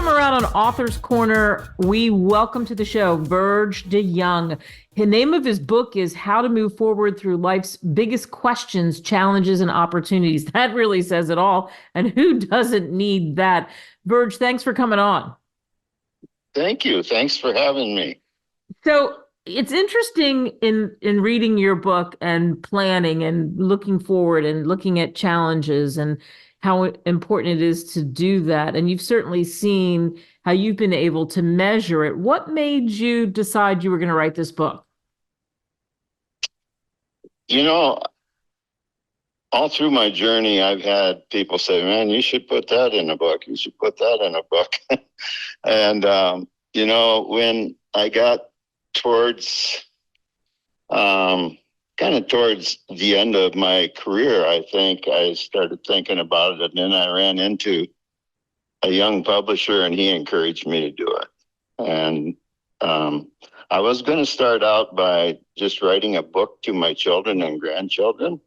time around on Author's Corner, we welcome to the show Virg DeJongh. The name of his book is How to Move Forward Through Life's Biggest Questions, Challenges, and Opportunities. That really says it all. And who doesn't need that? Virg, thanks for coming on. Thank you. Thanks for having me. So it's interesting in reading your book and planning and looking forward and looking at challenges and how important it is to do that. And you've certainly seen how you've been able to measure it. What made you decide you were going to write this book? You know, all through my journey, I've had people say, man, you should put that in a book. You should put that in a book. And, when I got towards towards the end of my career, I think I started thinking about it, and then I ran into a young publisher and he encouraged me to do it. And I was going to start out by just writing a book to my children and grandchildren,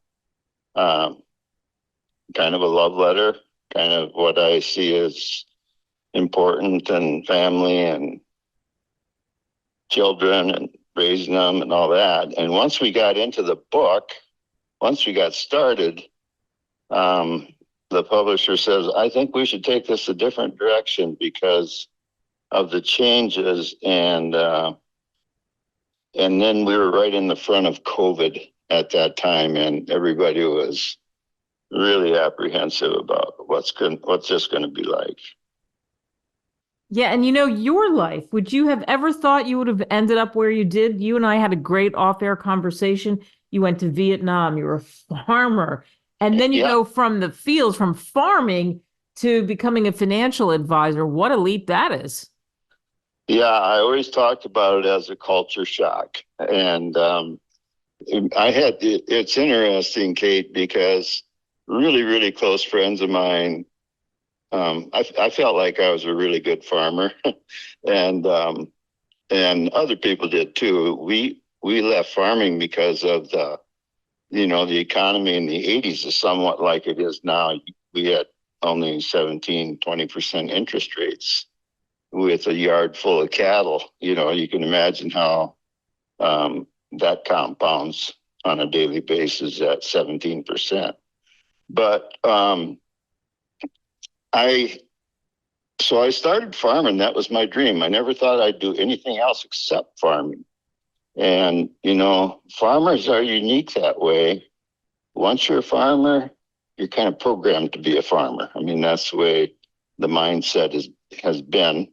kind of a love letter, kind of what I see as important, and family and children and raising them and all that. And once we got into the book, once we got started, the publisher says, I think we should take this a different direction because of the changes. And then we were right in the front of COVID at that time, and everybody was really apprehensive about what's this going to be like. Yeah, and your life, would you have ever thought you would have ended up where you did? You and I had a great off-air conversation. You went to Vietnam, you were a farmer, and then you go from the fields, from farming to becoming a financial advisor. What a leap that is. Yeah, I always talked about it as a culture shock. And it's interesting, Kate, because really, really close friends of mine, I felt like I was a really good farmer, and other people did too. We left farming because of the economy in the 80s is somewhat like it is now. We had only 17-20% interest rates with a yard full of cattle. You can imagine how that compounds on a daily basis at 17%. But I started farming. That was my dream. I never thought I'd do anything else except farming. And, farmers are unique that way. Once you're a farmer, you're kind of programmed to be a farmer. I mean, that's the way the mindset has been,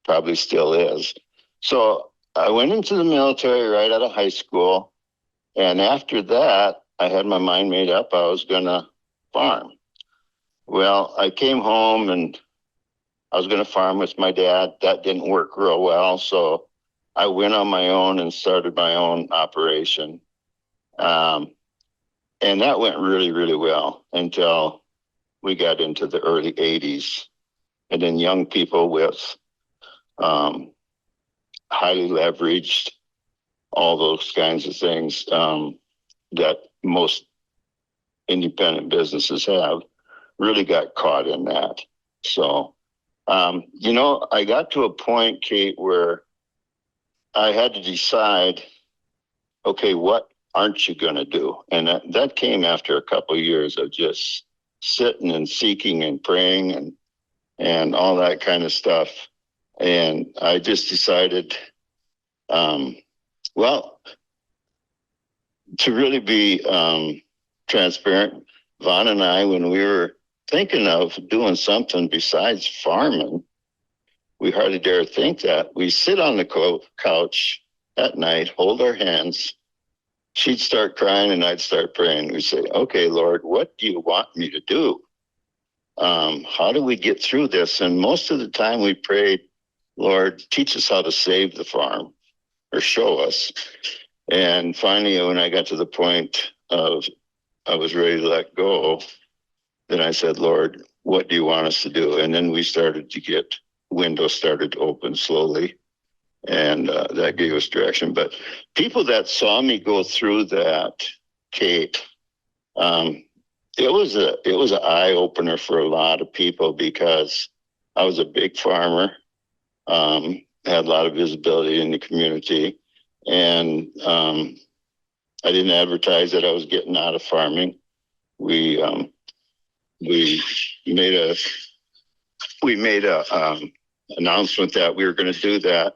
probably still is. So I went into the military right out of high school. And after that, I had my mind made up. I was going to farm. Well, I came home and I was going to farm with my dad. That didn't work real well. So I went on my own and started my own operation. And that went really, really well until we got into the early 80s. And then young people with highly leveraged, all those kinds of things that most independent businesses have, really got caught in that. So, I got to a point, Kate, where I had to decide, okay, what aren't you going to do? And that came after a couple of years of just sitting and seeking and praying and all that kind of stuff. And I just decided, to really be transparent, Vaughn and I, when we were thinking of doing something besides farming, we hardly dare think that. We sit on the couch at night, hold our hands. She'd start crying and I'd start praying. We'd say, okay, Lord, what do you want me to do? How do we get through this? And most of the time we prayed, Lord, teach us how to save the farm, or show us. And finally, when I got to the point of I was ready to let go, then I said, Lord, what do you want us to do? And then we started to get, windows started to open slowly, and that gave us direction. But people that saw me go through that, Kate, it was an eye opener for a lot of people, because I was a big farmer, had a lot of visibility in the community, and I didn't advertise that I was getting out of farming. We made a announcement that we were going to do that,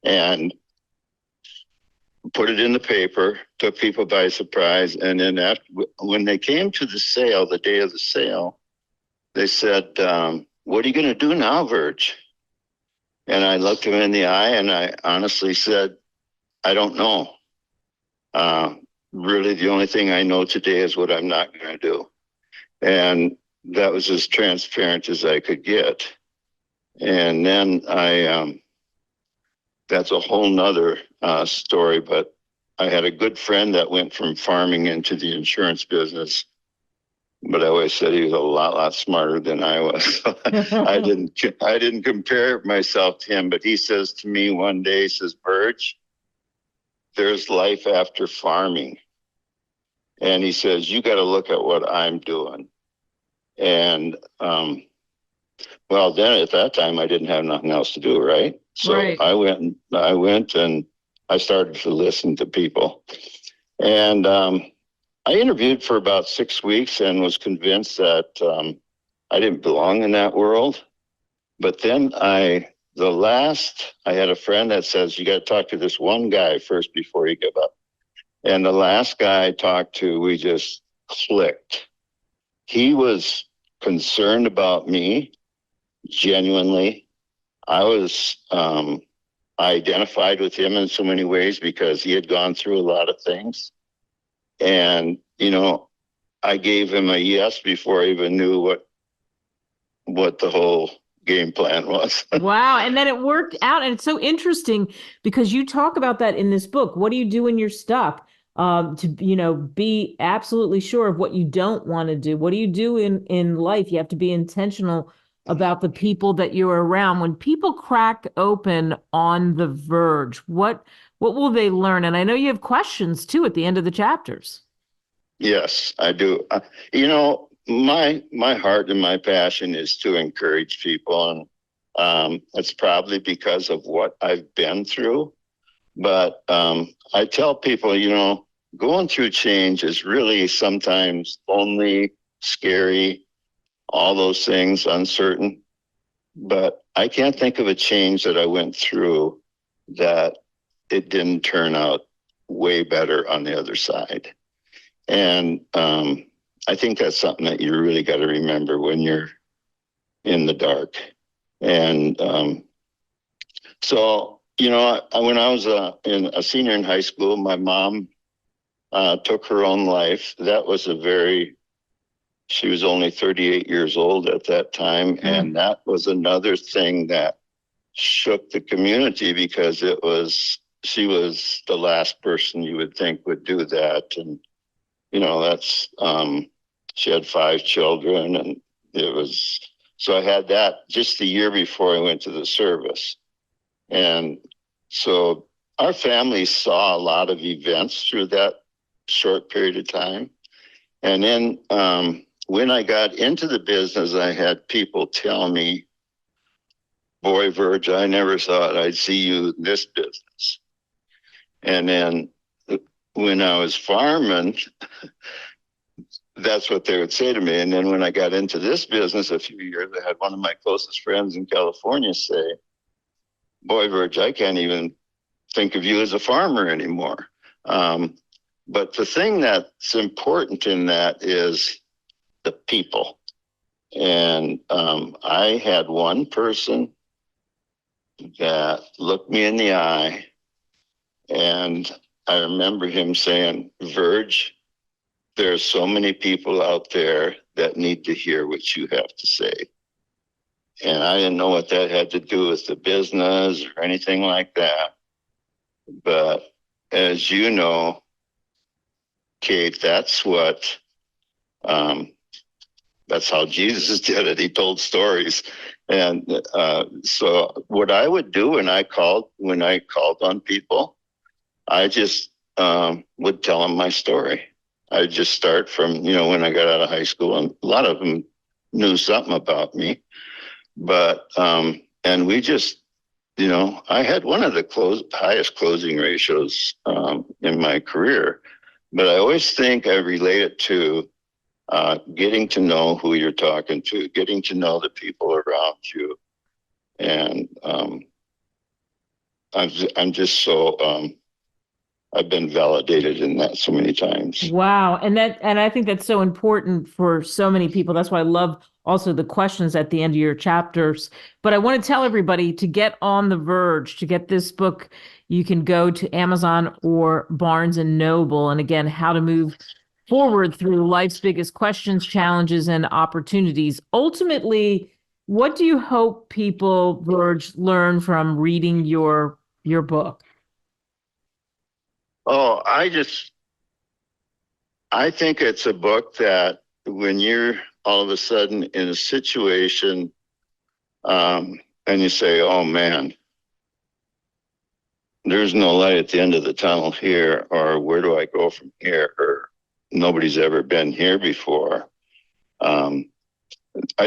and put it in the paper, took people by surprise. And then when they came to the sale, the day of the sale, they said, what are you going to do now, Virg? And I looked them in the eye and I honestly said, I don't know. Really, the only thing I know today is what I'm not going to do. And that was as transparent as I could get. And then that's a whole nother story, but I had a good friend that went from farming into the insurance business, but I always said he was a lot smarter than I was. I didn't compare myself to him, but he says to me one day, he says, Virg, there's life after farming. And he says, you got to look at what I'm doing. And, well, then at that time, I didn't have nothing else to do, right? So Right. I went and I started to listen to people. And I interviewed for about 6 weeks and was convinced that I didn't belong in that world. But then I had a friend that says, you got to talk to this one guy first before you give up. And the last guy I talked to, we just clicked. He was concerned about me, genuinely. I identified with him in so many ways because he had gone through a lot of things. And, I gave him a yes before I even knew what the whole game plan was. Wow. And then it worked out. And it's so interesting because you talk about that in this book. What do you do when you're stuck? To be absolutely sure of what you don't want to do. What do you do in life? You have to be intentional about the people that you're around. When people crack open on the verge, what will they learn? And I know you have questions too at the end of the chapters. Yes, I do. My heart and my passion is to encourage people, and it's probably because of what I've been through. But I tell people, going through change is really sometimes lonely, scary, all those things, uncertain. But I can't think of a change that I went through that it didn't turn out way better on the other side. And I think that's something that you really got to remember when you're in the dark. And so, when I was a senior in high school, my mom took her own life. That was she was only 38 years old at that time. Mm. And that was another thing that shook the community because she was the last person you would think would do that. And, she had 5 children, and so I had that just the year before I went to the service. And so our family saw a lot of events through that short period of time. And then when I got into the business, I had people tell me, boy, Virg, I never thought I'd see you in this business. And then when I was farming, that's what they would say to me. And then when I got into this business a few years, I had one of my closest friends in California say, boy, Virg, I can't even think of you as a farmer anymore. But the thing that's important in that is the people. And I had one person that looked me in the eye, and I remember him saying, Virg, there's so many people out there that need to hear what you have to say. And I didn't know what that had to do with the business or anything like that. But as you know, Kate, that's how Jesus did it. He told stories. And so what I would do when I called on people, I just would tell them my story. I'd just start from, when I got out of high school, and a lot of them knew something about me. But, and we just, I had one of the highest closing ratios in my career, but I always think I relate it to getting to know who you're talking to, getting to know the people around you. And I'm just so, I've been validated in that so many times. Wow. And I think that's so important for so many people. That's why I love also the questions at the end of your chapters. But I want to tell everybody to get on the Verge, to get this book. You can go to Amazon or Barnes and Noble. And again, how to move forward through life's biggest questions, challenges, and opportunities. Ultimately, what do you hope people, Virg, learn from reading your book? Oh, I think it's a book that when you're all of a sudden in a situation and you say, oh man, there's no light at the end of the tunnel here, or where do I go from here, or nobody's ever been here before. I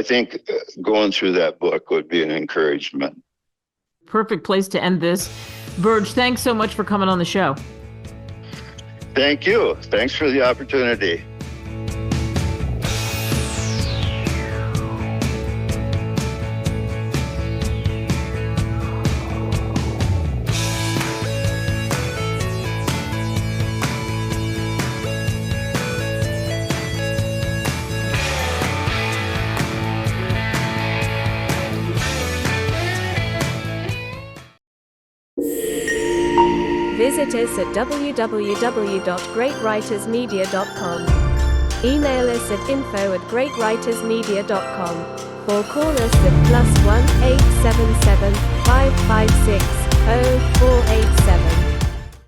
think going through that book would be an encouragement. Perfect place to end this. Virg, thanks so much for coming on the show. Thank you. Thanks for the opportunity. Visit us at www.greatwritersmedia.com. Email us at info@greatwritersmedia.com or call us at +1 877 556 0487.